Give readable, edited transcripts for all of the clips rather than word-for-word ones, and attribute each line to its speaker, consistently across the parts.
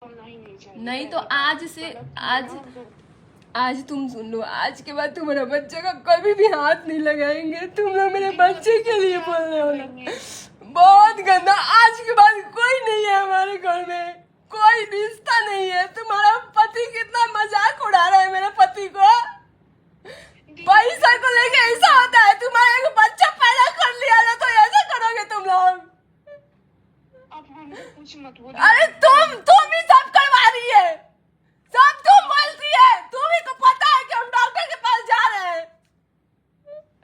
Speaker 1: नहीं तो आज से आज तुम सुन लो, आज के बाद तुम्हारा बच्चे का कभी भी हाथ नहीं लगाएंगे। तुम लोग मेरे बच्चे के लिए बोल रहे हो ना, बहुत गंदा। आज के बाद कोई नहीं है हमारे घर में, कोई रिश्ता नहीं है। तुम्हारा पति कितना मजाक उड़ा रहा है मेरे पति को। पैसा को लेके ऐसा होता है? तुम्हारा एक बच्चा पैदा कर लिया ना तो ऐसा करोगे तुम लोग?
Speaker 2: अब हमको कुछ मत बोलो।
Speaker 1: अरे तुम ही सब करवा रही है, सब तुम बोलती है। तुम्ही को पता है कि हम डॉक्टर के पास जा रहे हैं।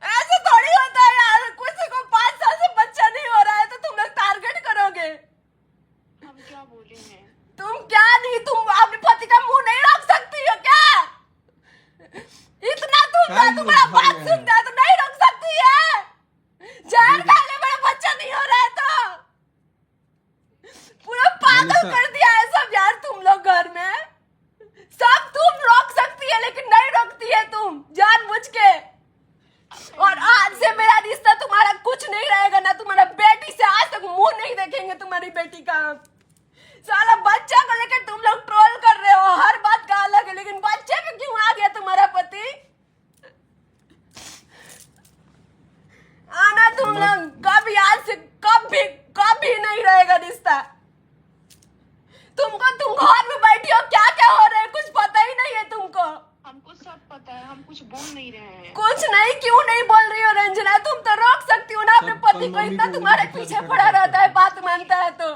Speaker 1: ऐसे थोड़ी होता है यार, किसी को 5 साल से बच्चा नहीं हो रहा है तो तुम लोग टारगेट करोगे।
Speaker 2: हम क्या बोले हैं?
Speaker 1: तुम क्या नहीं, तुम अपने पति का मुंह नहीं रोक सकती हो क्या? इतना तुम्हारा बात सुनता है तो नहीं रोक सकती है? जहर खा ले, मेरा बच्चा नहीं हो रहा है तो पूरा पागल कर दिया है सब यार तुम लोग घर में। सब तुम रोक सकती है लेकिन नहीं रोकती है तुम, जानबूझ के। और आज से मेरा रिश्ता तुम्हारा कुछ नहीं रहेगा ना, तुम्हारा बेटी से आज तक मुंह नहीं देखेंगे तुम्हारी बेटी का। साला बच्चा को लेकर तुम लोग ट्रोल कर रहे हो, हर बात का अलग है, लेकिन बच्चे पे क्यों आ गया तुम्हारा पति? आना तुम लोग कभी, आज से कभी नहीं रहेगा रिश्ता। तुम घर में बैठी हो, क्या क्या हो रहा है कुछ पता ही नहीं है तुमको।
Speaker 2: हमको सब पता है, हम कुछ बोल नहीं रहे हैं।
Speaker 1: कुछ नहीं, क्यों नहीं बोल रही हो रंजना? तुम तो रोक सकती हो ना अपने पति को, इतना तुम्हारे पीछे पड़ा रहता है, बात मानता है तो।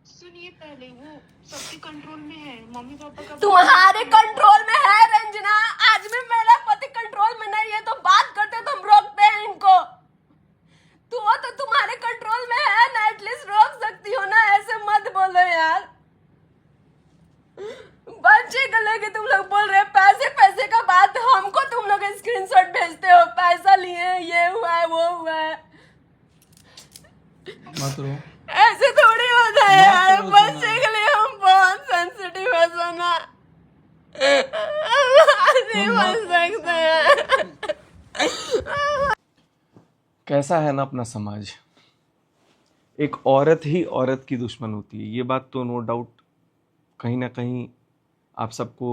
Speaker 2: सुनिए, पहले वो सबके कंट्रोल में है, मम्मी पापा का।
Speaker 1: तुम्हारे कंट्रोल में है रंजना, आज भी मेरा पति कंट्रोल में नहीं है तो बात करते तो हम रोकते हैं इनको। तो तुम्हारे कंट्रोल में है ना, एटलीस्ट रोक सकती हो ना, ऐसे मत बोलो यार। बच्चे को लेके तुम लोग बोल रहे पैसे का बात, हमको तुम लोग स्क्रीनशॉट भेजते हो, पैसा लिए, ये हुआ है वो हुआ है।
Speaker 3: मत रो,
Speaker 1: ऐसे थोड़ी होता है यार, बच्चे के लिए हम बहुत सेंसिटिव है सोना, नहीं बोल सकते हैं।
Speaker 3: कैसा है ना अपना समाज, एक औरत ही औरत की दुश्मन होती है। ये बात तो नो डाउट कहीं ना कहीं आप सबको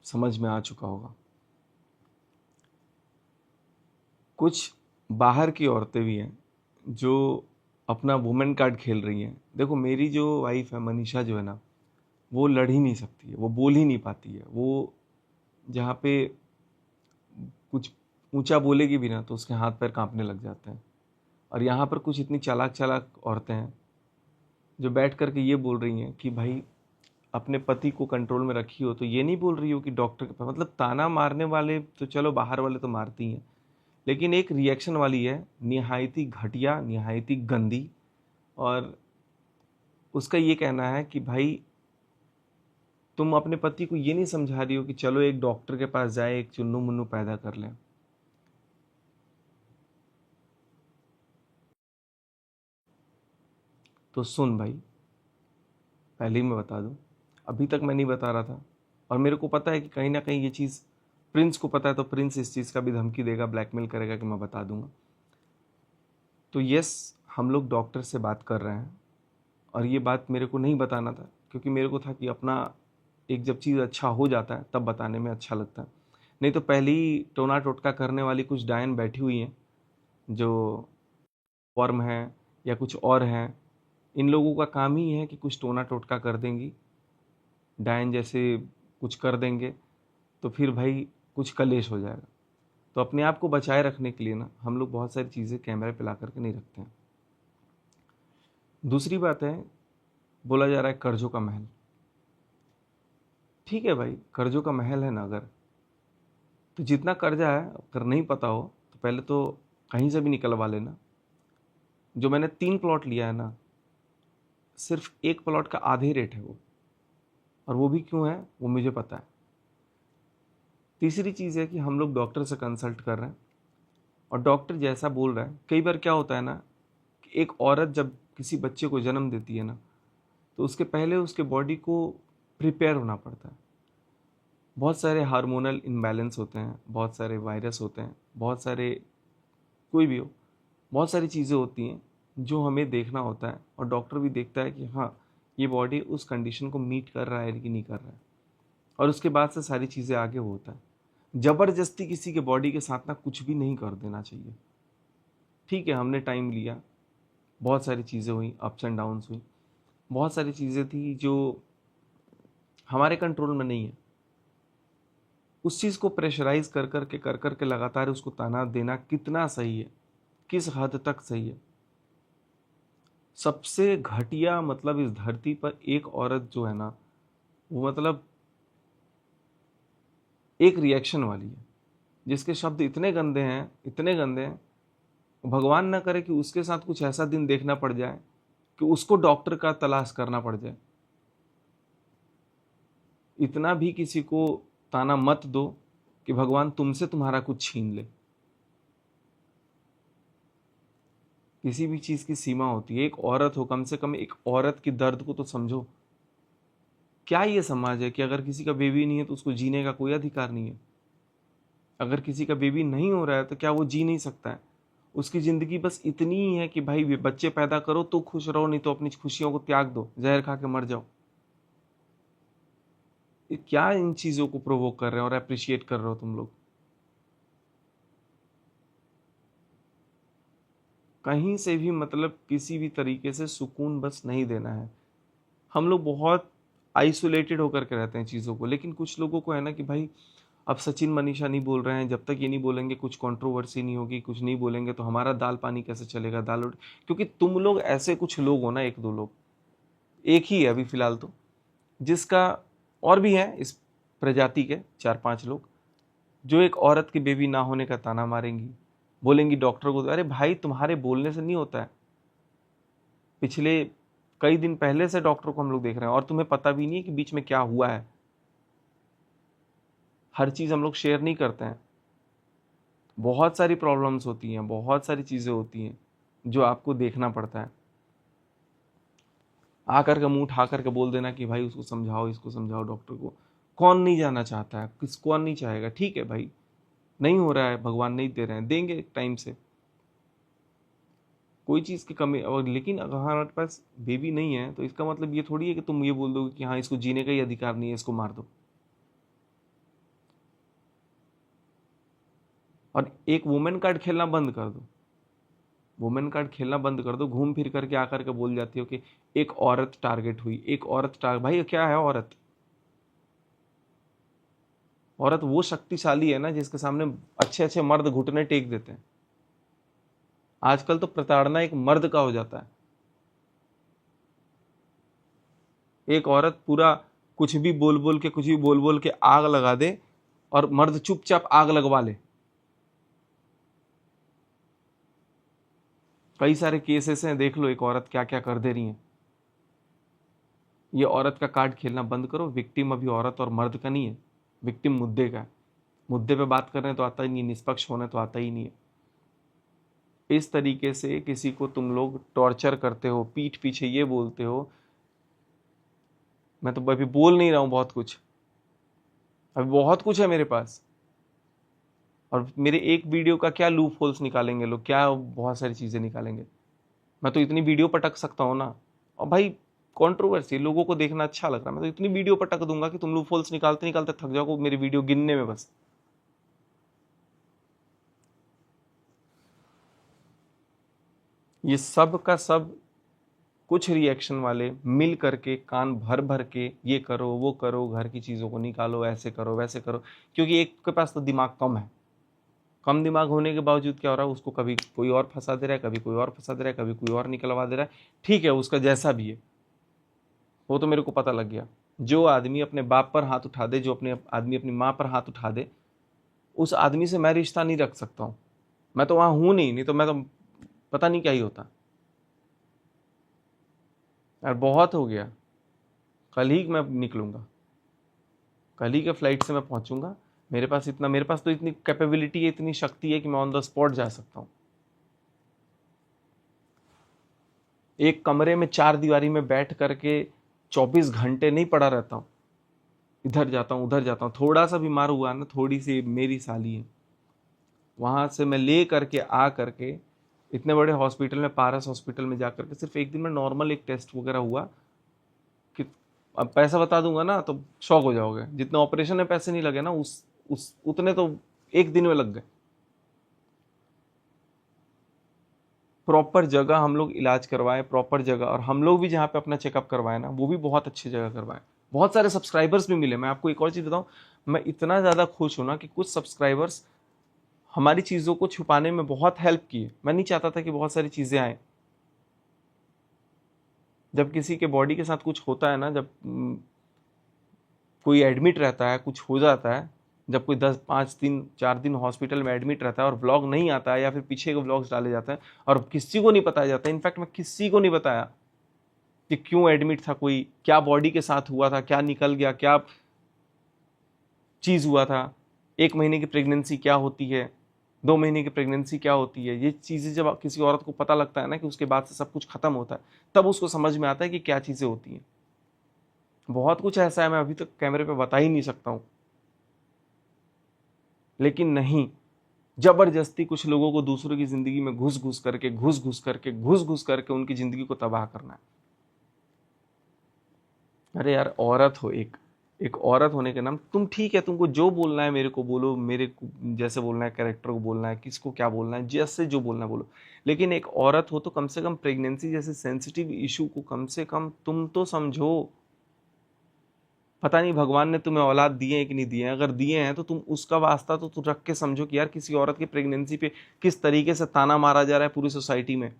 Speaker 3: समझ में आ चुका होगा। कुछ बाहर की औरतें भी हैं जो अपना वुमेन कार्ड खेल रही हैं। देखो, मेरी जो वाइफ है मनीषा जो है ना, वो लड़ ही नहीं सकती है, वो बोल ही नहीं पाती है। वो जहाँ पे कुछ ऊंचा बोलेगी भी ना तो उसके हाथ पैर कांपने लग जाते हैं। और यहाँ पर कुछ इतनी चालाक औरतें हैं जो बैठ करके ये बोल रही हैं कि भाई अपने पति को कंट्रोल में रखी हो, तो ये नहीं बोल रही हो कि डॉक्टर के पास। मतलब ताना मारने वाले तो चलो बाहर वाले तो मारती हैं, लेकिन एक रिएक्शन वाली है निहायती घटिया, निहायती गंदी। और उसका ये कहना है कि भाई तुम अपने पति को ये नहीं समझा रही हो कि चलो एक डॉक्टर के पास जाए, एक चुन्नू मुन्नू पैदा कर लें। तो सुन भाई, पहले ही मैं बता दूं, अभी तक मैं नहीं बता रहा था, और मेरे को पता है कि कहीं ना कहीं ये चीज़ प्रिंस को पता है, तो प्रिंस इस चीज़ का भी धमकी देगा, ब्लैकमेल करेगा कि मैं बता दूंगा। तो यस, हम लोग डॉक्टर से बात कर रहे हैं, और ये बात मेरे को नहीं बताना था क्योंकि मेरे को था कि अपना एक जब चीज़ अच्छा हो जाता है तब बताने में अच्छा लगता है। नहीं तो पहले ही टोना टोटका करने वाली कुछ डायन बैठी हुई हैं जो वर्म हैं या कुछ और हैं। इन लोगों का काम ही है कि कुछ टोना टोटका कर देंगी, डायन जैसे कुछ कर देंगे, तो फिर भाई कुछ कलेश हो जाएगा। तो अपने आप को बचाए रखने के लिए ना हम लोग बहुत सारी चीज़ें कैमरे पे ला करके नहीं रखते हैं। दूसरी बात है, बोला जा रहा है कर्जों का महल। ठीक है भाई, कर्जों का महल है ना अगर, तो जितना कर्जा है अगर नहीं पता हो तो पहले तो कहीं से भी निकलवा लेना। जो मैंने 3 प्लॉट लिया है ना, सिर्फ 1 प्लॉट का आधे रेट है वो, और वो भी क्यों है वो मुझे पता है। तीसरी चीज़ है कि हम लोग डॉक्टर से कंसल्ट कर रहे हैं, और डॉक्टर जैसा बोल रहा है। कई बार क्या होता है ना कि एक औरत जब किसी बच्चे को जन्म देती है ना, तो उसके पहले उसके बॉडी को प्रिपेयर होना पड़ता है। बहुत सारे हार्मोनल इम्बैलेंस होते हैं, बहुत सारे वायरस होते हैं, बहुत सारे कोई भी हो, बहुत सारी चीज़ें होती हैं जो हमें देखना होता है, और डॉक्टर भी देखता है कि हाँ ये बॉडी उस कंडीशन को मीट कर रहा है कि नहीं कर रहा है, और उसके बाद से सारी चीज़ें आगे वो होता है। ज़बरदस्ती किसी के बॉडी के साथ ना कुछ भी नहीं कर देना चाहिए। ठीक है, हमने टाइम लिया, बहुत सारी चीज़ें हुई, अप्स एंड डाउन्स हुई, बहुत सारी चीज़ें थी जो हमारे कंट्रोल में नहीं है। उस चीज़ को प्रेशराइज कर करके लगातार उसको ताना देना कितना सही है, किस हद तक सही है। सबसे घटिया मतलब इस धरती पर एक औरत जो है ना, वो मतलब एक रिएक्शन वाली है, जिसके शब्द इतने गंदे हैं, इतने गंदे हैं। भगवान ना करे कि उसके साथ कुछ ऐसा दिन देखना पड़ जाए कि उसको डॉक्टर का तलाश करना पड़ जाए। इतना भी किसी को ताना मत दो कि भगवान तुमसे तुम्हारा कुछ छीन ले। किसी भी चीज की सीमा होती है। एक औरत हो, कम से कम एक औरत की दर्द को तो समझो। क्या ये समाज है कि अगर किसी का बेबी नहीं है तो उसको जीने का कोई अधिकार नहीं है? अगर किसी का बेबी नहीं हो रहा है तो क्या वो जी नहीं सकता है? उसकी जिंदगी बस इतनी ही है कि भाई बच्चे पैदा करो तो खुश रहो, नहीं तो अपनी खुशियों को त्याग दो, जहर खा के मर जाओ। ये क्या इन चीजों को प्रोवोक कर रहे हो और अप्रिशिएट कर रहे हो तुम लोग? कहीं से भी मतलब किसी भी तरीके से सुकून बस नहीं देना है। हम लोग बहुत आइसोलेटेड होकर के रहते हैं चीज़ों को, लेकिन कुछ लोगों को है ना कि भाई अब सचिन मनीषा नहीं बोल रहे हैं, जब तक ये नहीं बोलेंगे कुछ कंट्रोवर्सी नहीं होगी, कुछ नहीं बोलेंगे तो हमारा दाल पानी कैसे चलेगा, दाल रोटी। क्योंकि तुम लोग ऐसे कुछ लोग हो ना, एक दो लोग, एक ही है अभी फिलहाल तो, जिसका, और भी है इस प्रजाति के 4-5 लोग, जो एक औरत की बेबी ना होने का ताना मारेंगी, बोलेंगी डॉक्टर को। अरे भाई तुम्हारे बोलने से नहीं होता है। पिछले कई दिन पहले से डॉक्टर को हम लोग देख रहे हैं और तुम्हें पता भी नहीं है कि बीच में क्या हुआ है। हर चीज हम लोग शेयर नहीं करते हैं। बहुत सारी प्रॉब्लम्स होती हैं, बहुत सारी चीजें होती हैं जो आपको देखना पड़ता है। आकर के मुंह उठा करके बोल देना कि भाई उसको समझाओ, इसको समझाओ, डॉक्टर को। कौन नहीं जाना चाहता है? कौन नहीं चाहेगा? ठीक है भाई, नहीं हो रहा है, भगवान नहीं दे रहे हैं, देंगे टाइम से, कोई चीज़ की कमी। और लेकिन अगर हमारे पास बेबी नहीं है तो इसका मतलब ये थोड़ी है कि तुम ये बोल दोगे कि हाँ इसको जीने का ही अधिकार नहीं है, इसको मार दो। और एक वुमेन कार्ड खेलना बंद कर दो, वुमेन कार्ड खेलना बंद कर दो। घूम फिर करके आकर के बोल जाती हो कि एक औरत टारगेट हुई, एक औरत टारगेट। भाई क्या है औरत? औरत वो शक्तिशाली है ना जिसके सामने अच्छे अच्छे मर्द घुटने टेक देते हैं। आजकल तो प्रताड़ना एक मर्द का हो जाता है। एक औरत पूरा कुछ भी बोल बोल के, कुछ भी बोल बोल के आग लगा दे और मर्द चुपचाप आग लगवा ले। कई सारे केसेस हैं, देख लो एक औरत क्या क्या कर दे रही है। ये औरत का कार्ड खेलना बंद करो। विक्टिम अभी औरत और मर्द का नहीं है, विक्टिम मुद्दे का है। मुद्दे पे बात करने तो आता ही नहीं, निष्पक्ष होने तो आता ही नहीं है। इस तरीके से किसी को तुम लोग टॉर्चर करते हो, पीठ पीछे ये बोलते हो। मैं तो अभी बोल नहीं रहा हूं, बहुत कुछ, अभी बहुत कुछ है मेरे पास। और मेरे एक वीडियो का क्या लूप होल्स निकालेंगे लोग, क्या बहुत सारी चीजें निकालेंगे। मैं तो इतनी वीडियो पटक सकता हूँ ना। और भाई कंट्रोवर्सी लोगों को देखना अच्छा लग रहा है, मैं तो इतनी वीडियो पटक दूंगा कि तुम लूप होल्स निकालते निकालते थक जाओगे मेरी वीडियो गिनने में बस। ये सब का सब कुछ रिएक्शन वाले मिल करके कान भर भर के ये करो वो करो, घर की चीज़ों को निकालो, ऐसे करो वैसे करो। क्योंकि एक के पास तो दिमाग कम है। कम दिमाग होने के बावजूद क्या हो रहा है, उसको कभी कोई और फंसा दे रहा है, कभी कोई और फंसा दे रहा है, कभी कोई और निकलवा दे रहा है। ठीक है, उसका जैसा भी है वो तो मेरे को पता लग गया। जो आदमी अपने बाप पर हाथ उठा दे, जो अपने आदमी अपनी माँ पर हाथ उठा दे, उस आदमी से मैं रिश्ता नहीं रख सकता हूँ। मैं तो वहाँ हूँ नहीं तो मैं तो पता नहीं क्या ही होता यार। बहुत हो गया। कल ही मैं निकलूंगा, कल ही के फ्लाइट से मैं पहुंचूंगा। मेरे पास तो इतनी कैपेबिलिटी है, इतनी शक्ति है कि मैं ऑन द स्पॉट जा सकता हूं। एक कमरे में 4 दीवारी में बैठ करके 24 घंटे नहीं पड़ा रहता हूं। इधर जाता हूं उधर जाता हूं। थोड़ा सा बीमार हुआ ना, थोड़ी सी मेरी साली है, वहां से मैं ले करके आ करके इतने बड़े हॉस्पिटल में, पारस हॉस्पिटल में जाकर के सिर्फ एक दिन में नॉर्मल एक टेस्ट वगैरह हुआ, अब पैसा बता दूंगा ना तो शॉक हो जाओगे, जितने ऑपरेशन में पैसे नहीं लगे ना उस उतने तो एक दिन में लग गए। प्रॉपर जगह हम लोग इलाज करवाएं, प्रॉपर जगह, और हम लोग भी जहाँ पे अपना चेकअप करवाएं ना वो भी बहुत अच्छी जगह करवाएं। बहुत सारे सब्सक्राइबर्स भी मिले। मैं आपको एक और चीज़ बताऊं, मैं इतना ज़्यादा खुश हूं ना कि कुछ सब्सक्राइबर्स हमारी चीज़ों को छुपाने में बहुत हेल्प किए। मैं नहीं चाहता था कि बहुत सारी चीज़ें आए। जब किसी के बॉडी के साथ कुछ होता है ना, जब कोई एडमिट रहता है, कुछ हो जाता है, जब कोई 10 5 दिन 4 दिन हॉस्पिटल में एडमिट रहता है और व्लॉग नहीं आता है या फिर पीछे के व्लॉग्स डाले जाते हैं और किसी को नहीं बताया जाता, इनफैक्ट मैं किसी को नहीं बताया कि क्यों एडमिट था, कोई क्या बॉडी के साथ हुआ था, क्या निकल गया, क्या चीज़ हुआ था, 1 महीने की प्रेगनेंसी क्या होती है, 2 महीने की प्रेगनेंसी क्या होती है, ये चीज़ें जब किसी औरत को पता लगता है ना कि उसके बाद से सब कुछ खत्म होता है, तब उसको समझ में आता है कि क्या चीज़ें होती हैं। बहुत कुछ ऐसा है मैं अभी तक कैमरे पे बता ही नहीं सकता हूँ, लेकिन नहीं, जबरदस्ती कुछ लोगों को दूसरों की जिंदगी में घुस घुस करके उनकी जिंदगी को तबाह करना है। अरे यार, औरत हो, एक औरत होने के नाम, तुम ठीक है, तुमको जो बोलना है मेरे को बोलो, मेरे को जैसे बोलना है, कैरेक्टर को बोलना है, किसको क्या बोलना है, जैसे जो बोलना है बोलो, लेकिन एक औरत हो तो कम से कम प्रेगनेंसी जैसे सेंसिटिव इशू को कम से कम तुम तो समझो। पता नहीं भगवान ने तुम्हें औलाद दिए हैं कि नहीं दिए हैं, अगर दिए हैं तो तुम उसका वास्ता तो तुम रख के समझो कि यार किसी औरत की प्रेगनेंसी पे किस तरीके से ताना मारा जा रहा है पूरी सोसाइटी में।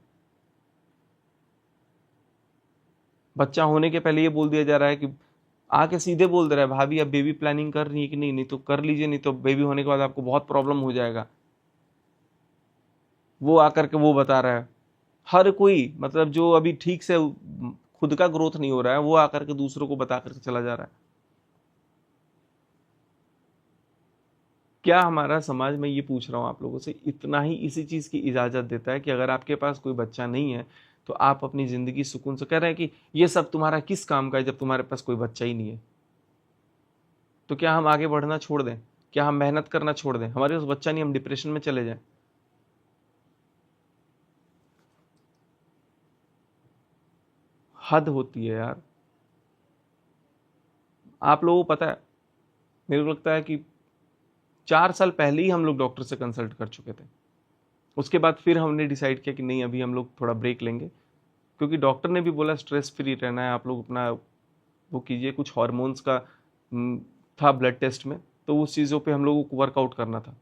Speaker 3: बच्चा होने के पहले ये बोल दिया जा रहा है कि आके सीधे बोल दे रहा है, भाभी अब बेबी प्लानिंग कर रही है कि नहीं, नहीं तो कर लीजिए, नहीं तो बेबी होने के बाद आपको बहुत प्रॉब्लम हो जाएगा। वो आकर के वो बता रहा है। हर कोई, मतलब जो अभी ठीक से खुद का ग्रोथ नहीं हो रहा है, वो आकर के दूसरों को बता करके चला जा रहा है। क्या हमारा समाज, मैं ये पूछ रहा हूँ आप लोगों से, इतना ही इसी चीज़ की इजाज़त देता है कि अगर आपके पास कोई बच्चा नहीं है तो आप अपनी ज़िंदगी सुकून से, कह रहे हैं कि ये सब तुम्हारा किस काम का है जब तुम्हारे पास कोई बच्चा ही नहीं है? तो क्या हम आगे बढ़ना छोड़ दें? क्या हम मेहनत करना छोड़ दें? हमारे पास बच्चा नहीं, हम डिप्रेशन में चले जाएं? हद होती है यार। आप लोगों को पता है, मेरे को लगता है कि 4 साल पहले ही हम लोग डॉक्टर से कंसल्ट कर चुके थे। उसके बाद फिर हमने डिसाइड किया कि नहीं, अभी हम लोग थोड़ा ब्रेक लेंगे, क्योंकि डॉक्टर ने भी बोला स्ट्रेस फ्री रहना है, आप लोग अपना वो कीजिए। कुछ हार्मोन्स का था ब्लड टेस्ट में, तो उस चीज़ों पे हम लोगों को वर्कआउट करना था।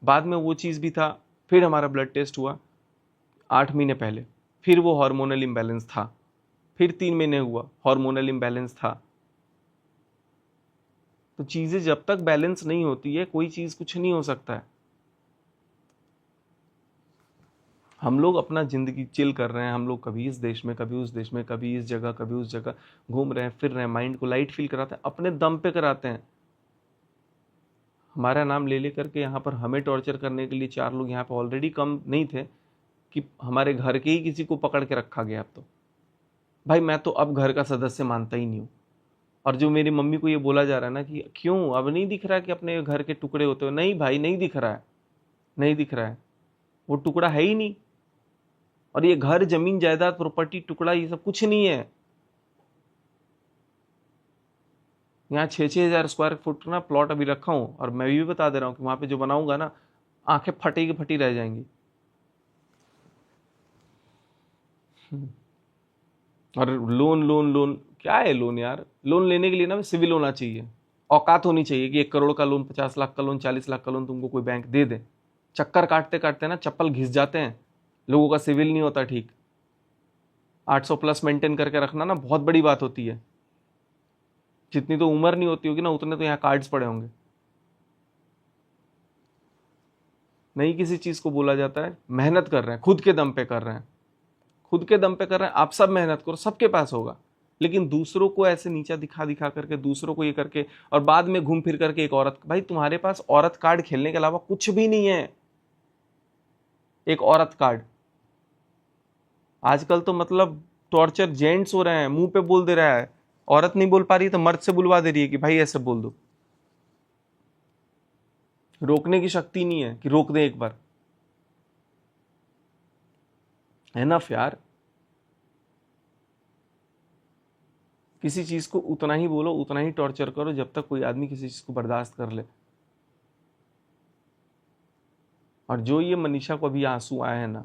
Speaker 3: बाद में वो चीज़ भी था, फिर हमारा ब्लड टेस्ट हुआ 8 महीने पहले, फिर वो हार्मोनल इम्बैलेंस था, फिर 3 महीने हुआ हार्मोनल इम्बैलेंस था। तो चीज़ें जब तक बैलेंस नहीं होती है, कोई चीज़ कुछ नहीं हो सकता है। हम लोग अपना ज़िंदगी चिल कर रहे हैं, हम लोग कभी इस देश में, कभी उस देश में, कभी इस जगह, कभी उस जगह घूम रहे हैं, फिर रहे हैं, माइंड को लाइट फील कराते हैं, अपने दम पे कराते हैं। हमारा नाम ले लेकर के यहाँ पर हमें टॉर्चर करने के लिए 4 लोग यहाँ पे ऑलरेडी कम नहीं थे कि हमारे घर के ही किसी को पकड़ के रखा गया। अब तो भाई मैं तो अब घर का सदस्य मानता ही नहीं हूँ। और जो मेरी मम्मी को ये बोला जा रहा है ना कि क्यों अब नहीं दिख रहा है कि अपने घर के टुकड़े होते हो, नहीं भाई, नहीं दिख रहा है, नहीं दिख रहा है, वो टुकड़ा है ही नहीं। और ये घर, जमीन, जायदाद, प्रॉपर्टी, टुकड़ा, ये सब कुछ नहीं है। यहाँ 6-6 हज़ार स्क्वायर फुट ना प्लॉट अभी रखा हूँ, और मैं भी बता दे रहा हूँ कि वहां पे जो बनाऊंगा ना, आंखें फटी की फटी रह जाएंगी। और लोन लोन लोन क्या है लोन यार? लोन लेने के लिए ना सिविल होना चाहिए, औकात होनी चाहिए कि 1 करोड़ का लोन, 50 लाख का लोन, 40 लाख का लोन तुमको कोई बैंक दे दे। चक्कर काटते काटते ना चप्पल घिस जाते हैं, लोगों का सिविल नहीं होता ठीक। 800+ मेंटेन करके रखना ना बहुत बड़ी बात होती है। जितनी तो उम्र नहीं होती होगी ना, उतने तो यहाँ कार्ड्स पड़े होंगे। नहीं किसी चीज को बोला जाता है, मेहनत कर रहे हैं, खुद के दम पे कर रहे हैं, खुद के दम पे कर रहे हैं। आप सब मेहनत करो, सबके पास होगा, लेकिन दूसरों को ऐसे नीचा दिखा दिखा करके, दूसरों को ये करके, और बाद में घूम फिर करके एक औरत, भाई तुम्हारे पास औरत कार्ड खेलने के अलावा कुछ भी नहीं है। एक औरत कार्ड आजकल तो मतलब टॉर्चर जेंट्स हो रहे हैं, मुंह पे बोल दे रहा है, औरत नहीं बोल पा रही तो मर्द से बुलवा दे रही है कि भाई ऐसे बोल दो। रोकने की शक्ति नहीं है कि रोक दे एक बार। एनफ यार। किसी चीज़ को उतना ही बोलो, उतना ही टॉर्चर करो जब तक कोई आदमी किसी चीज़ को बर्दाश्त कर ले। और जो ये मनीषा को अभी आंसू आए हैं ना,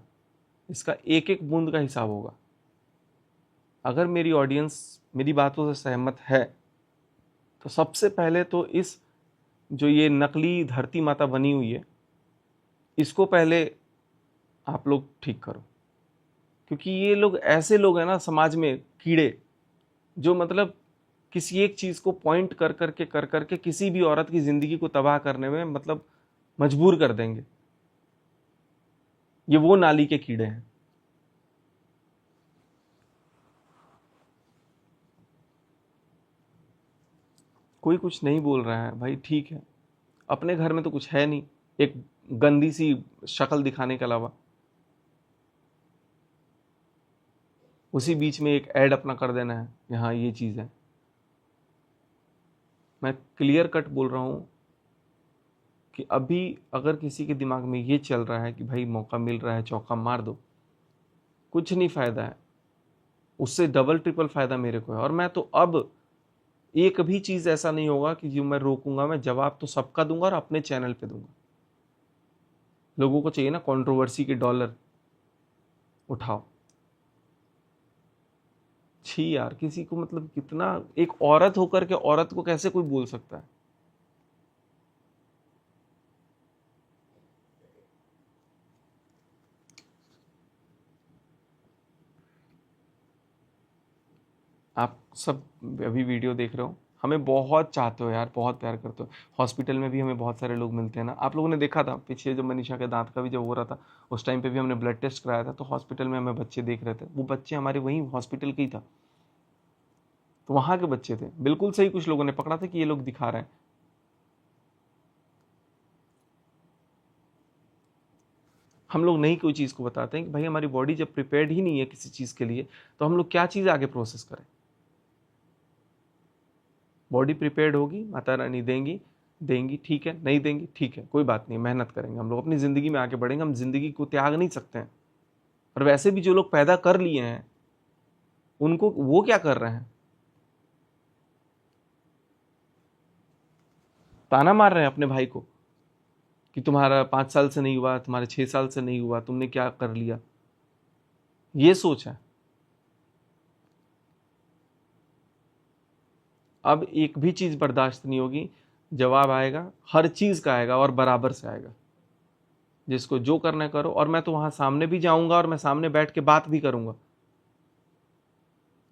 Speaker 3: इसका एक एक बूंद का हिसाब होगा। अगर मेरी ऑडियंस मेरी बातों से सहमत है तो सबसे पहले तो इस जो ये नकली धरती माता बनी हुई है, इसको पहले आप लोग ठीक करो। क्योंकि ये लोग ऐसे लोग हैं ना समाज में, कीड़े, जो मतलब किसी एक चीज़ को पॉइंट कर करके किसी भी औरत की ज़िंदगी को तबाह करने में मतलब मजबूर कर देंगे। ये वो नाली के कीड़े हैं। कोई कुछ नहीं बोल रहा है भाई, ठीक है, अपने घर में तो कुछ है नहीं, एक गंदी सी शक्ल दिखाने के अलावा। उसी बीच में एक ऐड अपना कर देना है कि हाँ ये चीज़ है। मैं क्लियर कट बोल रहा हूँ कि अभी अगर किसी के दिमाग में ये चल रहा है कि भाई मौका मिल रहा है, चौका मार दो, कुछ नहीं फ़ायदा है, उससे डबल ट्रिपल फ़ायदा मेरे को है। और मैं तो अब एक भी चीज़ ऐसा नहीं होगा कि जो मैं रोकूंगा। मैं जवाब तो सबका दूंगा और अपने चैनल पे दूंगा। लोगों को चाहिए ना कंट्रोवर्सी के डॉलर, उठाओ। छी यार, किसी को मतलब कितना, एक औरत होकर के औरत को कैसे कोई बोल सकता है? आप सब अभी वीडियो देख रहे हो, हमें बहुत चाहते हो यार, बहुत प्यार करते हो। हॉस्पिटल में भी हमें बहुत सारे लोग मिलते हैं ना। आप लोगों ने देखा था पीछे जब मनीषा के दांत का भी जब हो रहा था, उस टाइम पे भी हमने ब्लड टेस्ट कराया था, तो हॉस्पिटल में हमें बच्चे देख रहे थे। वो बच्चे हमारे वहीं हॉस्पिटल के ही था, तो वहाँ के बच्चे थे। बिल्कुल सही कुछ लोगों ने पकड़ा था कि ये लोग दिखा रहे हैं। हम लोग नहीं कोई चीज़ को बताते हैं कि भाई हमारी बॉडी जब प्रिपेयर्ड ही नहीं है किसी चीज़ के लिए, तो हम लोग क्या चीज़ आगे प्रोसेस करें। बॉडी प्रिपेयर्ड होगी, माता रानी देंगी ठीक है, नहीं देंगी ठीक है, कोई बात नहीं, मेहनत करेंगे हम लोग, अपनी ज़िंदगी में आगे बढ़ेंगे। हम ज़िंदगी को त्याग नहीं सकते हैं। और वैसे भी जो लोग पैदा कर लिए हैं उनको, वो क्या कर रहे हैं? ताना मार रहे हैं अपने भाई को कि तुम्हारा 5 साल से नहीं हुआ, तुम्हारे 6 साल से नहीं हुआ, तुमने क्या कर लिया। ये सोच है। अब एक भी चीज़ बर्दाश्त नहीं होगी, जवाब आएगा, हर चीज़ का आएगा और बराबर से आएगा। जिसको जो करना है करो। और मैं तो वहाँ सामने भी जाऊँगा और मैं सामने बैठ के बात भी करूँगा।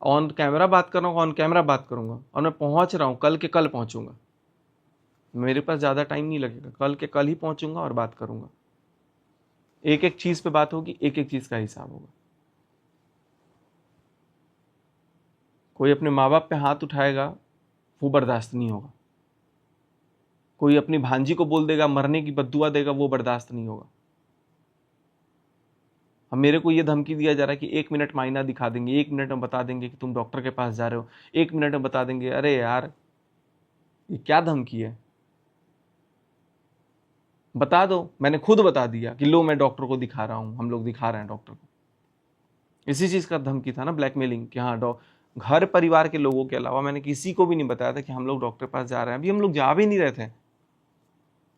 Speaker 3: ऑन कैमरा बात कर रहा हूँ, ऑन कैमरा बात करूँगा। और मैं पहुँच रहा हूँ, कल के कल पहुँचूँगा। मेरे पास ज़्यादा टाइम नहीं लगेगा, कल के कल ही पहुँचूँगा और बात करूँगा। एक एक चीज़ पे बात होगी, एक एक चीज़ का हिसाब होगा। कोई अपने माँ बाप पे हाथ उठाएगा, वो बर्दाश्त नहीं होगा। कोई अपनी भांजी को बोल देगा, मरने की बद्दुआ देगा, वो बर्दाश्त नहीं होगा। अब मेरे को ये धमकी दिया जा रहा है कि 1 मिनट मायना दिखा देंगे, 1 मिनट में बता देंगे कि तुम डॉक्टर के पास जा रहे हो, 1 मिनट में बता देंगे। अरे यार, ये क्या धमकी है? बता दो। मैंने खुद बता दिया कि लो मैं डॉक्टर को दिखा रहा हूँ, हम लोग दिखा रहे हैं डॉक्टर को। इसी चीज़ का धमकी था ना, ब्लैकमेलिंग, कि हाँ घर परिवार के लोगों के अलावा मैंने किसी को भी नहीं बताया था कि हम लोग डॉक्टर के पास जा रहे हैं। अभी हम लोग जा भी नहीं रहे थे।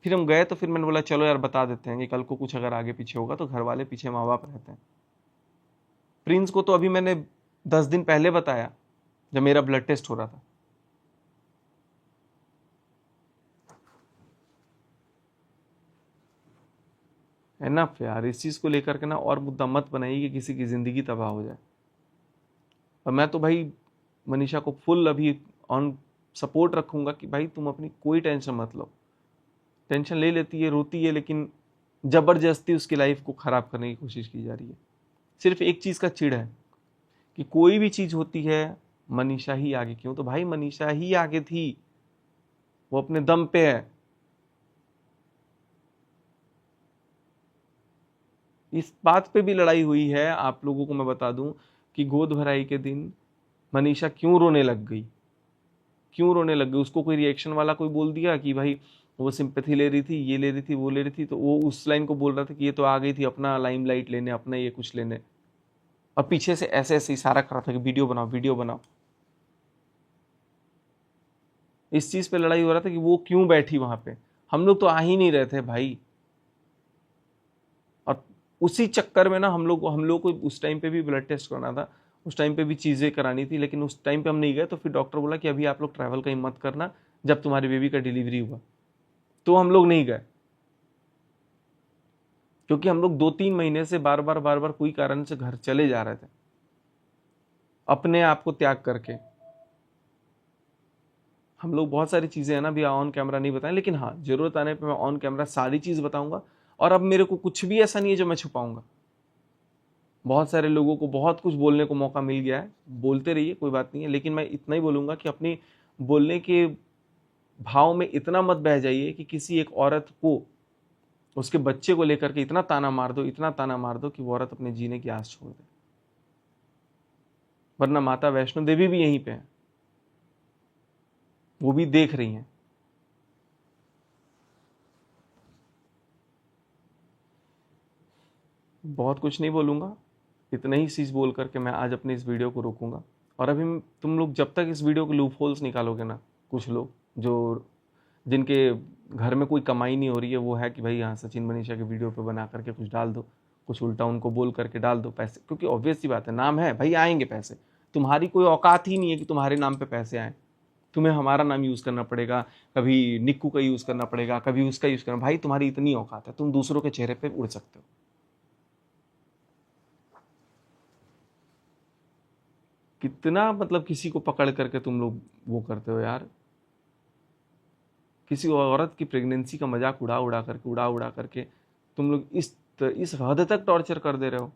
Speaker 3: फिर हम गए तो फिर मैंने बोला चलो यार बता देते हैं कि कल को कुछ अगर आगे पीछे होगा तो घर वाले पीछे, माँ बाप रहते हैं। प्रिंस को तो अभी मैंने 10 दिन पहले बताया जब मेरा ब्लड टेस्ट हो रहा था। एनफ यार, इस चीज़ को लेकर के ना और मुद्दा मत बनाइए कि किसी की ज़िंदगी तबाह हो जाए। और मैं तो भाई मनीषा को फुल अभी ऑन सपोर्ट रखूँगा कि भाई तुम अपनी कोई टेंशन मत लो। टेंशन ले लेती है, रोती है, लेकिन ज़बरदस्ती उसकी लाइफ को ख़राब करने की कोशिश की जा रही है। सिर्फ एक चीज़ का चिढ़ है कि कोई भी चीज़ होती है मनीषा ही आगे क्यों। तो भाई मनीषा ही आगे थी, वो अपने दम पे है। इस बात पे भी लड़ाई हुई है। आप लोगों को मैं बता दूं कि गोद भराई के दिन मनीषा क्यों रोने लग गई, क्यों रोने लग गई। उसको कोई रिएक्शन वाला कोई बोल दिया कि भाई वो सिंपैथी ले रही थी, ये ले रही थी, वो ले रही थी, तो वो उस लाइन को बोल रहा था कि ये तो आ गई थी अपना लाइमलाइट लेने, अपना ये कुछ लेने। और पीछे से ऐसे ऐसे इशारा कर रहा था कि वीडियो बनाओ, वीडियो बनाओ। इस चीज़ पे लड़ाई हो रहा था कि वो क्यों बैठी वहाँ पे। हम लोग तो आ ही नहीं रहे थे भाई। और उसी चक्कर में ना हम लोग को उस टाइम पे भी ब्लड टेस्ट करना था, उस टाइम पे भी चीज़ें करानी थी, लेकिन उस टाइम पे हम नहीं गए। तो फिर डॉक्टर बोला कि अभी आप लोग ट्रैवल कहीं मत करना, जब तुम्हारे बेबी का डिलीवरी हुआ। तो हम लोग नहीं गए, क्योंकि हम लोग 2-3 महीने से बार बार कोई कारण से घर चले जा रहे थे, अपने आप को त्याग करके। हम लोग बहुत सारी चीज़ें हैं ना भी ऑन कैमरा नहीं बताएं, लेकिन हाँ जरूरत आने पे मैं ऑन कैमरा सारी चीज़ बताऊंगा। और अब मेरे को कुछ भी ऐसा नहीं है जो मैं छुपाऊंगा। बहुत सारे लोगों को बहुत कुछ बोलने को मौका मिल गया है, बोलते रहिए, कोई बात नहीं है, लेकिन मैं इतना ही बोलूंगा कि अपनी बोलने के भाव में इतना मत बह जाइए कि किसी एक औरत को, उसके बच्चे को लेकर के इतना ताना मार दो, इतना ताना मार दो कि वो औरत अपने जीने की आस छोड़ दे। वरना माता वैष्णो देवी भी यहीं पे है, वो भी देख रही हैं। बहुत कुछ नहीं बोलूंगा, इतना ही चीज बोल करके मैं आज अपनी इस वीडियो को रोकूंगा। और अभी तुम लोग जब तक इस वीडियो के लूप होल्स निकालोगे ना, कुछ लोग जो जिनके घर में कोई कमाई नहीं हो रही है, वो है कि भाई हाँ सचिन मनीषा के वीडियो पे बना करके कुछ डाल दो, कुछ उल्टा उनको बोल करके डाल दो पैसे, क्योंकि ऑब्वियस सी बात है, नाम है भाई, आएंगे पैसे। तुम्हारी कोई औकात ही नहीं है कि तुम्हारे नाम पे पैसे आए। तुम्हें हमारा नाम यूज करना पड़ेगा, कभी निक्कू का यूज करना पड़ेगा, कभी उसका यूज करना। भाई तुम्हारी इतनी औकात है, तुम दूसरों के चेहरे पे उड़ सकते हो। कितना मतलब किसी को पकड़ करके तुम लोग वो करते हो यार। किसी औरत की प्रेगनेंसी का मजाक उड़ा उड़ा करके तुम लोग इस हद तक टॉर्चर कर दे रहे हो।